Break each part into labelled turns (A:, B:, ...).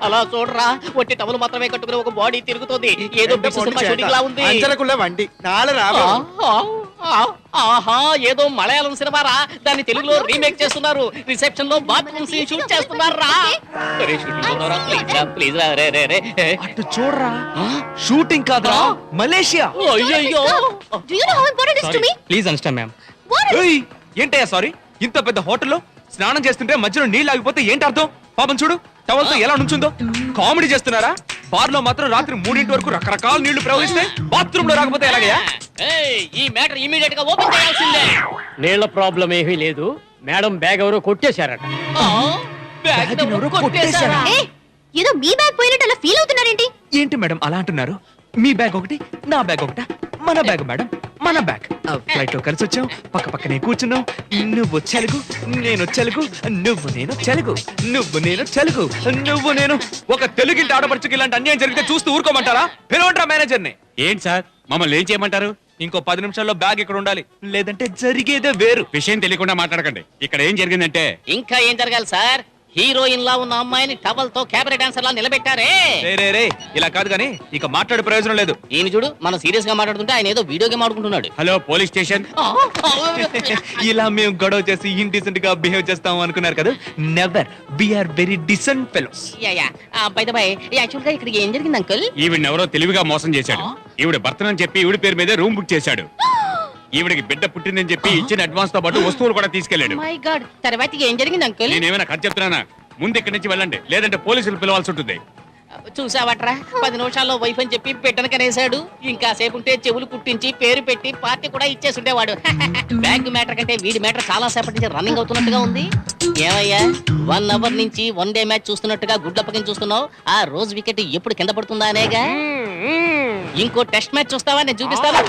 A: అలా చూడరా ఒట్టి టవల్ మాత్రమే కట్టుకుని ఒక బాడీ తిరుగుతోంది. ఏదో షూటింగ్ లా ఉంది.
B: వండి నాలు రాబో.
A: ఆహా ఏదో మలయాళం సినిమారా, దాన్ని తెలుగులో రీమేక్ చేస్తున్నారు. రిసెప్షన్ లో బాత్రూమ్ సీన్ షూట్ చేస్తున్నారా. ప్లీజ్ రా రే రే రే.
C: అటు చూడరా, షూటింగ్ కాదురా, మలేషియా.
A: అయ్యయ్యో
C: ప్లీజ్ అండర్స్టాండ్ మ్యామ్. ఏంటయ్యా సారీ, ఇంత పెద్ద హోటల్లో స్నానం చేస్తుంటే మధ్యలో నీళ్ళు ఆగిపోతే ఏంటి అర్థం? పాపం చూడు టవల్తో ఎలా నుంచుందో. కామెడీ చేస్తున్నారా? బార్ లో మాత్రం రాత్రి 3 వరకు రకరకాల నీళ్లు ప్రవహిస్తే బాత్రూమ్ లో రాకపోతే ఎలాగయ్యా?
A: ఈ మ్యాటర్ ఇమీడియట్ గా ఓపెన్ చేయాల్సిందే.
D: నీళ్ల ప్రాబ్లం ఏమీ లేదు మేడం, బ్యాగ్ ఎవరో కొట్టేశారట.
E: ఏదో మీ బ్యాగ్ పోయినట్టు అలా ఫీల్ అవుతున్నారేంటి?
C: ఏంటి మేడం అలా అంటున్నారు? మీ బ్యాగ్ ఒకటి, నా బ్యాగ్ ఒకట? మన బ్యాగ్ మేడం, మన బ్యాగ్. ఫ్లైట్ లో కలిసి వచ్చాం, పక్క పక్కనే కూర్చున్నాం. నువ్వు తెలుగు, నేను తెలుగు, నువ్వు నేను తెలుగు, నువ్వు నేను తెలుగు, నువ్వు నేను. ఒక తెలుగింటి ఆడపడుచుకి ఇలాంటి అన్యాయం జరిగితే చూస్తూ ఊరుకోమంటారా? పిలవంటారా మేనేజర్ని?
F: ఏంటి సార్ మమ్మల్ని ఏం చేయమంటారు?
C: ఇంకో 10 నిమిషాల్లో బ్యాగ్ ఇక్కడ ఉండాలి, లేదంటే జరిగేదే వేరు.
F: విషయం తెలియకుండా మాట్లాడకండి. ఇక్కడ ఏం జరిగిందంటే
A: ఇంకా ఏం జరగాలి సార్? హీరోయిన్ లా ఉన్న అమ్మాయిని టవల్ తో క్యాబరే డాన్సర్ లా నిలబెట్టారే.
C: రే ఇలా కాదు గానీ ఇక మాట్లాడే ప్రయోజనం లేదు.
A: ఈయన చూడు, మనం సీరియస్ గా మాట్లాడుతుంటే ఆయన ఏదో వీడియో గేమ్ ఆడుకుంటున్నాడు.
F: Hello police station.
C: ఇలా మేము గొడవ చేసి ఇండిసెంట్ గా బిహేవ్ చేస్తాం అనుకున్నారు కదా? Never. We are very decent fellows.
A: By the by, actual గా ఇక్కడ ఏం జరిగింది అంకుల్?
F: ఈవిడ ఎవరో తెలివిగా మోసం చేశాడు. ఈవిడ భర్తనని చెప్పి ఈవిడ పేరు మీద రూమ్ బుక్ చేశాడు. ఈవిడికి బిడ్డ పుట్టిందని చెప్పి ఇచ్చిన అడ్వాన్స్ తో పాటు వస్తువులు కూడా తీసుకెళ్లాడు.
A: మై గాడ్, తర్వాత ఏం జరిగింది అంకుల్?
F: నేనేమైనా ఖర్చు చెప్తున్నానా? ముందు ఇక్కడి నుంచి వెళ్ళండి, లేదంటే పోలీసులు పిలవాల్సి ఉంటుంది.
A: చూసావట్రా, 10 నిమిషాల్లో వైఫ్ అని చెప్పి బిడ్డను కనేశాడు. ఇంకా సేపు ఉంటే చెవులు కుట్టించి పేరు పెట్టి పార్టీ కూడా ఇచ్చేసి ఉండేవాడు. బ్యాంక్ మ్యాటర్ కంటే వీడి మ్యాటర్ చాలా సేపటి నుంచి రన్నింగ్ అవుతున్నట్టుగా ఉంది. ఏమయ్యా, 1 అవర్ నుంచి 1 డే మ్యాచ్ చూస్తున్నట్టుగా గుడ్లప్పకిని చూస్తున్నావు? ఆ రోజు వికెట్ ఎప్పుడు కింద పడుతుందా అనేగా. ఇంకో టెస్ట్ మ్యాచ్ చూస్తావా? నేను చూపిస్తావా?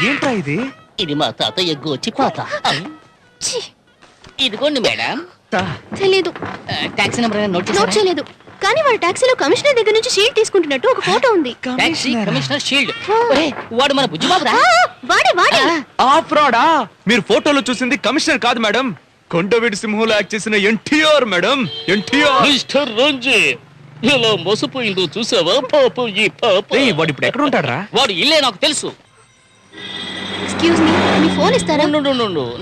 C: ఏంట్రా ఇది?
A: ఇది మా తాతయ్య గోచి పాత. ఇదిగోండి మేడం.
E: తెలీదు.
A: టాక్సీ నెంబర్ నోట్
E: నోట్ చేయలేదు, కానీ వాడు టాక్సీలో కమిషనర్ దగ్గర నుంచి షీల్డ్ తీసుకుంటున్నట్టు ఒక ఫోటో ఉంది.
A: Taxi commissioner shield. వాడు మన బుజ్జిబాబురా.
E: వాడే వాడే.
C: ఆ ఫ్రాడా? మీరు ఫోటోలో చూసింది కమిషనర్ కాదు మేడం, కొండవీడి సింహంలో యాక్ట్ చేసిన ఎన్టీఆర్ మేడం. ఎన్టీఆర్.
A: మిస్టర్ రంజిత్, ఎలా మోసపోయిందో చూసావా? పాపం ఈ పాప.
C: వాడు ఇప్పుడు ఎక్కడ ఉంటారా?
A: వాడు ఇల్లే నాకు తెలుసు.
E: ఎక్స్క్యూజ్ మీ, మీ ఫోన్ ఇస్తారా?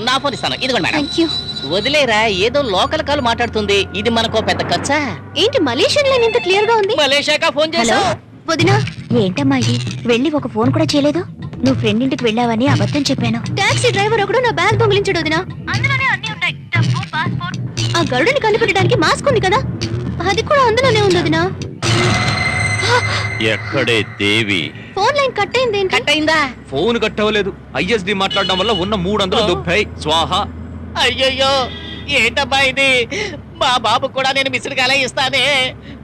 A: నా ఫోన్ ఇస్తాను, ఇదిగోండి మేడం.
E: థాంక్యూ.
A: వదిలేరా, ఏదో లోకల్ కాల్ మాట్లాడుతుంది. ఇది మనకో పెద్ద ఖర్చా?
E: ఏంటి మలేషియన్ లైన్ ఇంత క్లియర్ గా ఉంది?
A: మలేషియాకా ఫోన్ చేసా.
E: వదినా,
G: ఏంటమ్మా ఇది? వెళ్ళి ఒక ఫోన్ కూడా చేయలేదు. నువ్వు ఫ్రెండ్ ఇంటికి వెళ్ళావని అబద్ధం చెప్పాను.
E: టాక్సీ డ్రైవర్ ఒకడు నా బ్యాగ్ దొంగిలించాడు వదినా. అందులోనే అన్ని ఉన్నాయి, డబ్బు, పాస్పోర్ట్. ఆ గరుడుని కనిపెట్టడానికి మాస్క్ ఉంది కదా, అది కూడా అందులోనే ఉంది వదినా.
H: ఎక్కడే దేవి?
E: ఫోన్ లైన్ కట్ అయింది.
A: కట్ అయిందా?
C: ఫోన్ కట్ అవ్వలేదు. ఐఎస్డి మాట్లాడడం వల్ల ఉన్న 390 స్వాహా.
A: అయ్యయ్యో, ఏంటబ్బా ఇది? మా బాబు కూడా నేను మిస్డ్ కాలే ఇస్తానే.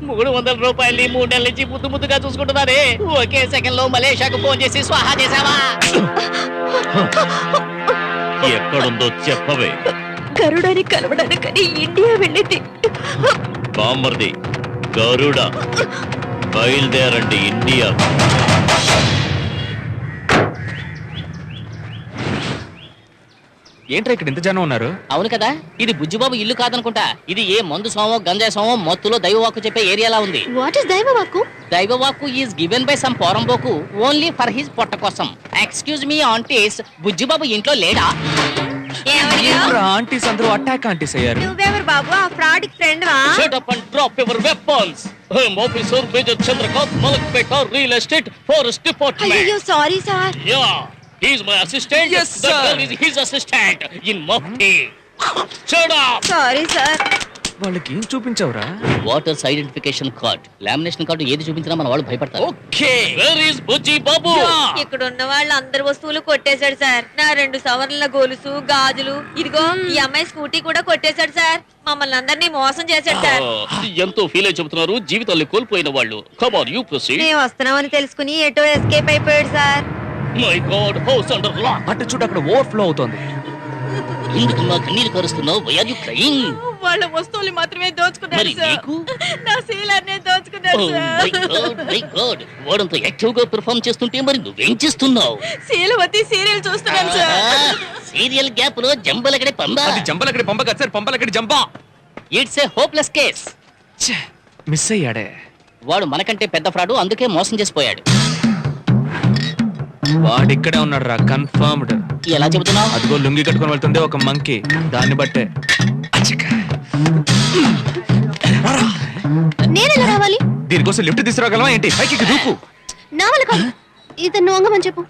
A: 300 రూపాయలు 3 నెలల నుంచి ముద్దుగా చూసుకుంటున్నానే. ఒకే సెకండ్ లో మలేషియాకు ఫోన్ చేసి స్వాహా చేసావా?
H: ఎక్కడుందో చెప్పవే.
G: గరుడని కలవడానికని ఇండియా వెళ్ళింది.
H: బామ్మర్ది గరుడ, బయలుదేరండి ఇండియా.
C: ఏంట్రా ఇక్కడ ఇంత జనం ఉన్నారు?
A: అవును కదా, ఇది బుజ్జిబాబు ఇల్లు కాదనుకుంటా. ఇది ఏ మందు సోమో గంజాయి సోమో మత్తులో దైవవాక్కు చెప్పే ఏరియాలా ఉంది.
E: వాట్ ఇస్ దైవవాక్కు?
A: దైవవాక్కు ఈస్ గివెన్ బై సమ్ పోరంబోకు ఓన్లీ ఫర్ హిస్ పొట్ట కోసం. ఎక్స్క్యూజ్ మీ ఆంటీస్, బుజ్జిబాబు ఇంట్లో లేడా?
C: ఆంటీస్ అందరూ అటాక్ ఆంటీస్ అయ్యారు.
E: నువ్వెవరు బాబు? ఆ ఫ్రాడ్ ఫ్రెండ్ వా?
A: Shut up and drop your weapons. I'm Officer Major Chandrakant, Malakpeta Real Estate Forest Department.
E: అయ్యో sorry sir.
A: Yeah, he's my assistant.
C: Yes,
A: That
C: sir.
A: girl is his assistant in Mufti. Shut up.
E: Sorry sir.
C: వాళ్ళకి ఏం చూపించావురా?
A: Waters identification card, lamination card ఏది చూపించినా మన వాళ్ళు భయపడతారు.
C: Okay.
A: Where is Bujji Babu?
I: ఇక్కడ ఉన్న వాళ్ళు అందరి వస్తువులు కొట్టేశాడు సార్. నా 2 సవర్ల గొలుసు, గాజులు, ఇదిగో ఈ అమ్మాయి స్కూటీ కూడా కొట్టేశాడు సార్. మమ్మల్ని అందరినీ మోసం చేశాడు సార్.
A: ఎంతో ఫీల్ అయి చెబుతున్నారు, జీవితాన్ని కోల్పోయిన వాళ్ళు. Come on, you proceed.
I: మేము వస్తున్నామని తెలుసుకుని ఎటో ఎస్కేప్ అయిపోయాడు sir.
A: My God, house under lock.
C: అటు చూడు, అక్కడ ఓవర్ఫ్లో అవుతోంది.
A: ఎందుకు మా కన్నీరు కరుస్తున్నావు? Why are you crying?
I: వాళ్ళ వస్తువులు మాత్రమే దోచుకున్నారు
A: మరి
I: సార్.
A: నీకు?
I: నా శీలాన్ని దోచుకున్నారు చేశాడు సార్.
A: వాడంత యాక్టివ్ గా పెర్ఫార్మ్ చేస్తుంటే మరి నువ్వేం చేస్తున్నావు?
I: శీలవతి సీరియల్ చూస్తున్నాను సార్.
A: సీరియల్ గ్యాప్ లో జంబలగడే పంబా.
C: అది జంపలక్కడి పంప కదా సార్, పంపలక్కడి జంప.
A: It's a hopeless case.
C: Miss అయ్యాడే.
A: వాడు మనకంటే పెద్ద ఫ్రాడు, అందుకే మోసం చేసిపోయాడు.
C: వాడిక్కడే ఉన్నాడు రా, కన్ఫర్మ్డ్.
A: ఎలా చెబుతున్నావు?
C: అదిగో లుంగి కట్టుకొని వెళ్తుండే ఒక మంకీ, దాన్ని బట్టే. అచ్చిక. రారా.
E: నేనెలా రావాలి?
C: దీనికోసం లిఫ్ట్ తీసుకురాగలవా ఏంటి? పైకి ఎక్కి దూకు.
E: నా వల్ల కాదు. ఇతను వంగమని చెప్పు.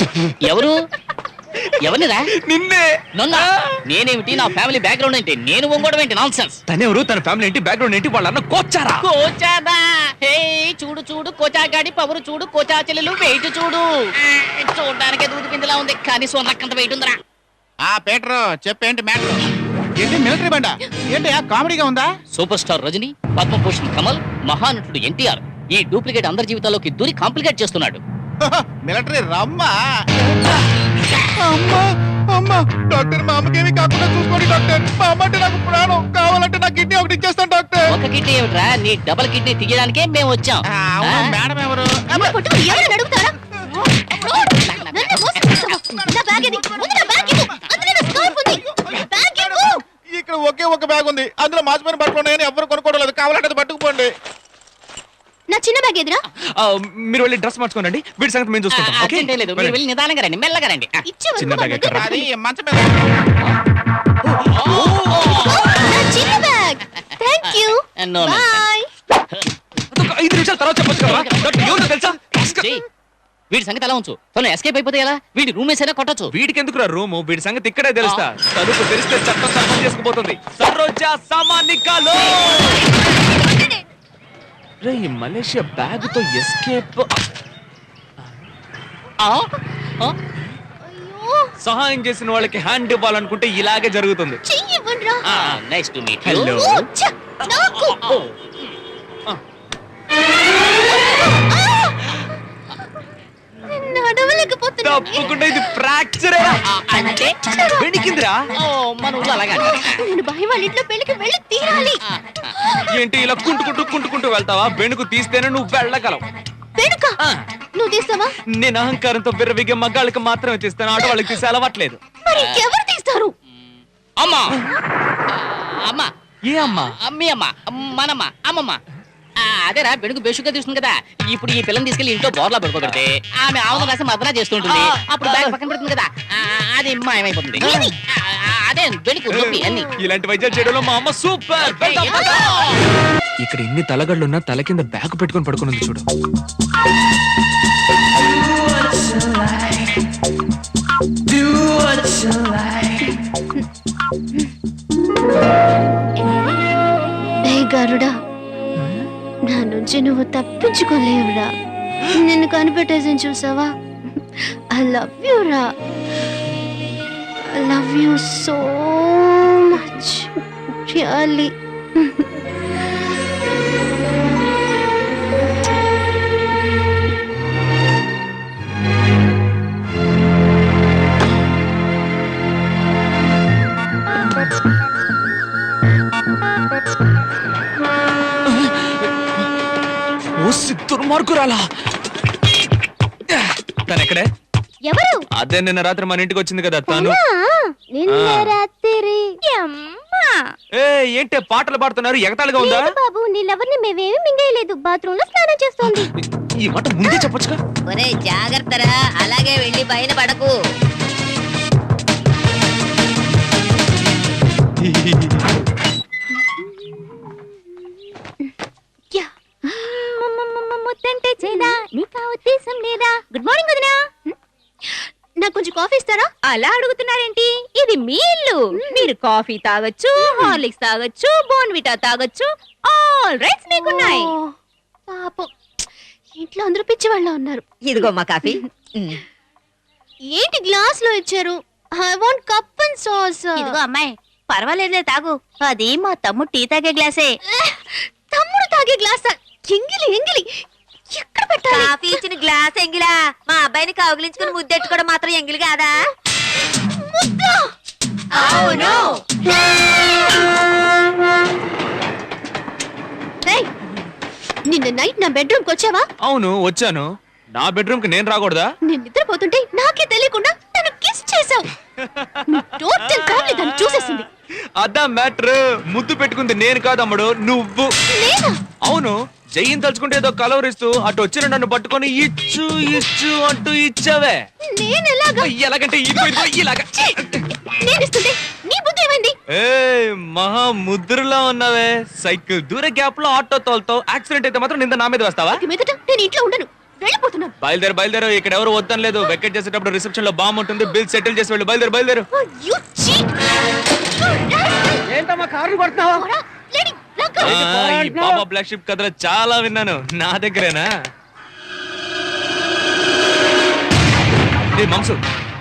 A: ఎవరు? ఎవరినిరా?
C: నిన్నే.
A: నన్నా? నేనేమిటి? నా ఫ్యామిలీ బ్యాక్గ్రౌండ్ ఏంటి? నేను వంగడం ఏంటి? Non sense.
C: తనెవరు, తన ఫ్యామిలీ ఏంటి, బ్యాక్గ్రౌండ్ ఏంటి, వాళ్ళ అన్న కోచారా?
A: కోచాదా? హే చూడు చూడు, కోచాగాడి పవరు చూడు, కోచా చెల్లెలు వెయిట్ చూడు. చూడడానికి దూది పిండిలా ఉంది, కానీ సొన్నకంత వెయిట్ ఉందిరా.
B: పీటర్ చెప్పేంటి మ్యాటర్? ఏంటి మిలిటరీ బండ? ఏంటి కామెడీగా ఉందా?
A: సూపర్ స్టార్ రజనీ, పద్మభూషణ్ కమల్, మహానటుడు ఎన్టీఆర్ ఈ డూప్లికేట్ అందరి జీవితాల్లోకి దూరి కాంప్లికేట్ చేస్తున్నాడు.
B: మిలిటరీ రమ్మా. అమ్మా అమ్మా డాక్టర్, మా అమ్మకేమీ కాకుండా చూసుకోండి డాక్టర్. మా అమ్మ అంటే నాకు ప్రాణం. కావాలంటే నా కిడ్నీ ఒకటి ఇచ్చేస్తాను డాక్టర్.
A: ఒక కిడ్నీ ఏమిట్రా, నీ డబుల్ కిడ్నీ తీయడానికే మేము వచ్చాం.
B: మేడం ఎవరు?
E: అమ్మ కొట్టు, ఎవరైనా అడుగుతారా? నన్ను మోసం చేస్తావా? నా బ్యాగ్ ఏది? ముందు నా బ్యాగ్ ఇవ్వు. అందులో నా స్కార్ఫ్ ఉంది. నా బ్యాగ్ ఇవ్వు.
B: ఇక్కడ ఒకే ఒక బ్యాగ్ ఉంది, అందులో మాసిపోయిన బట్టలు ఉన్నాయని ఎవరు కొనుక్కోవడం లేదు. కావాలంటే అది పట్టుకుపోండి.
E: నా చిన్న బ్యాగ్ ఎదురా?
C: మీరు వెళ్ళి డ్రెస్ మార్చుకోనండి, వీడి సంగతి మేము చూసుకుంటాం. ఓకే?
A: అదేంటే లేదు, మీరు వెళ్ళి నిదానంగా రండి, మెల్లగా రండి.
C: చిన్న బ్యాగ్ ఎక్కడ?
B: అది మంచం మీద.
E: నా చిన్న bag. Thank you.
A: No, no,
E: boy.
C: అదొక 5 నిమిషాల తర్వాత చెప్పొచ్చు కదా. డాక్టర్ ఎవరో తెలుసా?
A: చెయ్. వీడి సంగతి అలా ఉంచు, తను ఎస్కేప్ అయిపోతే ఎలా? వీడి రూమ్ వేసైనా కొట్టచ్చు.
C: వీడికి ఎందుకురా రూము? వీడి సంగతి ఇక్కడే తెలుస్తా. తలుపు తెరిస్తే చట్టం సర్వం చేసుకుపోతుంది. సరోజా సామానికాలో రే, ఈ మలేషియా బ్యాగ్ తో ఎస్కేప్.
E: అయ్యో,
C: సహాయం చేసిన వాళ్ళకి హ్యాండ్ ఇవ్వాలనుకుంటే ఇలాగే జరుగుతుంది.
E: చెయ్యి ఇవ్వండిరా.
A: Nice to meet
C: hello.
E: ఓ, ఛ, నాకు. నడవలేకపోతున్నా.
C: తప్పకుండా ఇది ఫ్రాక్చర్
A: అంటే
C: వెనికిందిరా.
A: మన ఊళ్ళో అలాగే అంటారు.
E: నేను బాయ్ వాళ్ళ ఇంట్లో పెళ్లికి వెళ్ళి తీరాలి.
C: ఏంటి ఇలా కుంటుకుంటూ వెళ్తావా? బెణుకు తీస్తేనే నువ్వు వెళ్ళగలవు.
E: వెనుక నువ్వు తీస్తావా?
C: నేను అహంకారంతో విర్రవిగే మగాళ్ళకి మాత్రమే తీస్తాను, ఆడవాళ్ళకి తీసే అలవాట్లేదు.
E: మరి ఇంకెవరు తీస్తారు?
A: అమ్మా అమ్మా,
C: ఏ అమ్మా?
A: మీ అమ్మ, మనమ్మ, అమ్మమ్మ. అదేరా బెడుగు బేషుగా తీసుకుంది కదా. ఇప్పుడు ఈ పిల్లని తీసుకెళ్లి ఇంట్లో బోర్లా పడుకోబెడితే ఆమె ఆవును రాసి మదన చేస్తుంటుంది. అప్పుడు బ్యాగ్ పక్కన పెడుతుంది కదా, అది మాయమైపోతుంది. అదే బెడుగు నొప్పి అన్ని.
C: ఇలాంటి వైద్యాలు చేయడంలో మా అమ్మ సూపర్. ఇక్కడ ఎన్ని తలగళ్ళున్నా తల కింద బ్యాగ్ పెట్టుకొని పడుకున్నది చూడు.
E: గరుడా, నా నుంచి నువ్వు తప్పించుకోలేవురా. నిన్ను కనిపెట్టేసి చూసావా? ఐ లవ్ యూ రా. I love you so much, really.
C: దుర్మార్గురాలా. తనెక్కడే?
E: ఎవరు?
C: అదే నిన్న రాత్రి మన ఇంటికి వచ్చింది కదా తను.
E: నిన్న రాత్రి
C: ఏ ఏంటే పాటలు పాడుతున్నారు? ఎగతాళిగా ఉందా?
E: బాబు, నీళ్ళెవరిని మేమేమి మింగేయలేదు. బాత్రూమ్ లో స్నానం చేస్తోంది.
C: ఈ మాట ముందే చెప్పొచ్చుగా.
I: ఒరే జాగ్రత్తరా, అలాగే వెళ్ళి పైన పడకు.
E: గుడ్ మార్నింగ్ వదినా. నాకు కొంచెం కాఫీ ఇస్తారా?
G: అలా అడుగుతున్నారేంటి? ఇది మీ ఇల్లు. మీరు కాఫీ తాగొచ్చు, హార్లిక్స్ తాగొచ్చు, బోర్న్విటా తాగొచ్చు. All rights మీకున్నాయి.
E: ఓ, పాపం, ఇంట్లో అందరూ పిచ్చి వాళ్ళ ఉన్నారు.
I: ఇదిగో మా కాఫీ.
E: ఏంటి గ్లాస్ లో ఇచ్చారు? I want cup and sauce.
G: ఇదిగో అమ్మాయి, పర్వాలేదులే తాగు. అది మా తమ్ముడు టీ తాగే గ్లాసే.
E: తమ్ముడు తాగే గ్లాస్? ఎంగిలి ఎంగిలి, ఎక్కడ పెట్టాలి?
I: కాఫీ ఇచ్చిన గ్లాస్ ఎంగిలా? మా అబ్బాయిని కౌగిలించుకుని ముద్దెట్టుకోవడం మాత్రం ఎంగిలి కాదా?
E: ముద్ద?
I: అవును.
E: ఏయ్, నిన్న నైట్ నా బెడ్రూమ్ కి వచ్చావా?
C: అవును వచ్చాను. నా బెడ్రూమ్ కి నేను రాకూడదా?
E: నేను నిద్రపోతుంటే నాకే తెలియకుండా నన్ను కిస్ చేసావు. టోటల్ ఫ్యామిలీ దాన్ని చూసేసింది.
C: అదా మ్యాటర్. ముద్దు పెట్టుకుంది నేను కాదమ్ముడు, నువ్వు.
E: నేనా?
C: అవును, జయ్యిని తలుచుకుంటే ఏదో కలవరిస్తూ అటు వచ్చిన నన్ను పట్టుకొని ఇచ్చు ఇచ్చు అంటూ ఇచ్చావే.
E: నేను ఎలాగా?
C: ఎలాగంటే ఇదిగో ఇదిగో ఇలాగా.
E: నేను ఇస్తుంటే నీ బుద్ధి ఏమైంది?
C: మహా ముద్రలా ఉన్నావే. సైకిల్ దూర గ్యాప్ లో ఆటో తోలుతావు, యాక్సిడెంట్ అయితే మాత్రం నింద నా మీద వేస్తావా?
E: ఇక మీదట నేను ఇంట్లో ఉండను, వెళ్ళిపోతున్నాను.
C: బయలుదేరు. ఇక్కడ ఎవరు వద్దని లేదు. వెకెట్ చేసేటప్పుడు రిసెప్షన్ లో బాంబు ఉంటుంది, బిల్ సెటిల్ చేసి వెళ్ళు. బయలుదేరు.
E: Oh, you cheat!
D: ఏంటమ్మా కారు కొడుతున్నావా?
E: పోరా, లేడీ, లాక్కో.
C: ఈ బాబా బ్లాక్ షిప్ కథలు చాలా విన్నాను. నా దగ్గరేనా? మాంసు,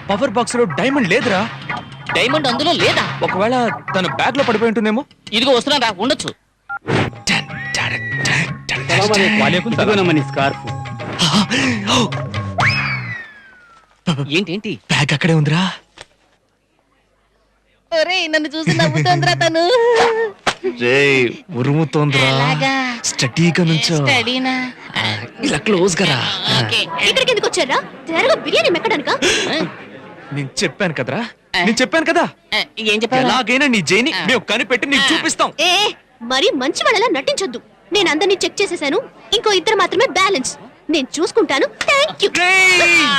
C: పవర్ బాక్స్ లో డైమండ్ లేదురా.
A: డైమండ్ అందులో లేదా?
C: ఒకవేళ తన బ్యాగ్ లో పడిపోయి ఉంటుందేమో.
A: ఇదిగో వస్తున్నారా, ఉండొచ్చు.
D: స్కార్ఫ్
A: ఏంటి
C: బ్యాగ్ అక్కడే ఉందిరా.
A: ఒరే నన్ను చూసి నవ్వుతోందిరా తను.
C: ఉరుముతోందిరా.
A: అలాగా?
C: స్టడీగా నుంచో.
A: స్టడీనా?
C: ఇలా క్లోజ్ గా రా.
A: ఓకే.
E: ఇక్కడికి ఎందుకు వచ్చారా? తేరగా బిర్యానీ మెక్కడానికా?
C: నేను చెప్పాను కదరా,
A: ఏం చెప్పారు?
C: ఎలాగైనా నీ జైని మేము కనిపెట్టి నీకు చూపిస్తాం.
E: ఏ మరి మంచి వాళ్ళలా నటించొద్దు. నేను అందరినీ చెక్ చేసేసాను, ఇంకో ఇద్దరు మాత్రమే బ్యాలెన్స్. నేను చూసుకుంటాను. Thank you.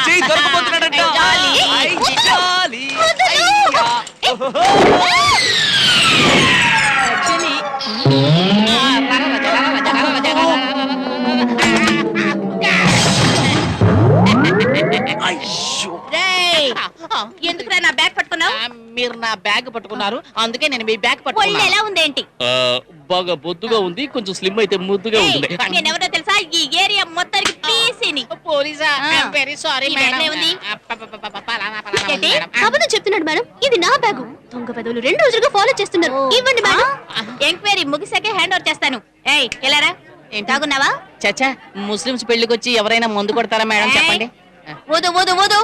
C: జై దొరకబోతున్నాడంట. ఐ జాలి.
G: ఎందుకురా నా బ్యాగ్ పట్టుకున్నావు?
A: మీరు నా బ్యాగ్ పట్టుకున్నారు, అందుకే నేను మీ బ్యాగ్
G: ఒళ్ళు
A: పట్టుకున్నా.
G: ఎలా ఉందేంటి?
A: బాగా బొద్దుగా ఉంది, కొంచెం స్లిమ్ అయితే ముద్దుగా ఉంటుంది.
G: నేనెవరో తెలుసా? ఈ ఏరియా మొత్తానికి పీసిని.
A: పోలీసా?
G: ఆ.
A: వెరీ సారీ
G: ఈ బ్యాగ్లో
A: మేడం.
G: ఏముంది? ఏంటి?
E: అబద్ధం చెప్తున్నాడు మేడం, ఇది నా బ్యాగు. దొంగ పెదవులు 2 రోజులుగా ఫాలో చేస్తున్నారు. ఇవ్వండి మేడం.
G: ఎంక్వైరీ ముగిసాకే హ్యాండ్ ఓవర్ చేస్తాను. ఏయ్ ఎలారా? తాగున్నావా?
A: చచ్చా, ముస్లిమ్స్ పెళ్లికి వచ్చి ఎవరైనా మందు కొడతారా మేడం? చెప్పండి.
G: ఊదు ఊదు ఊదు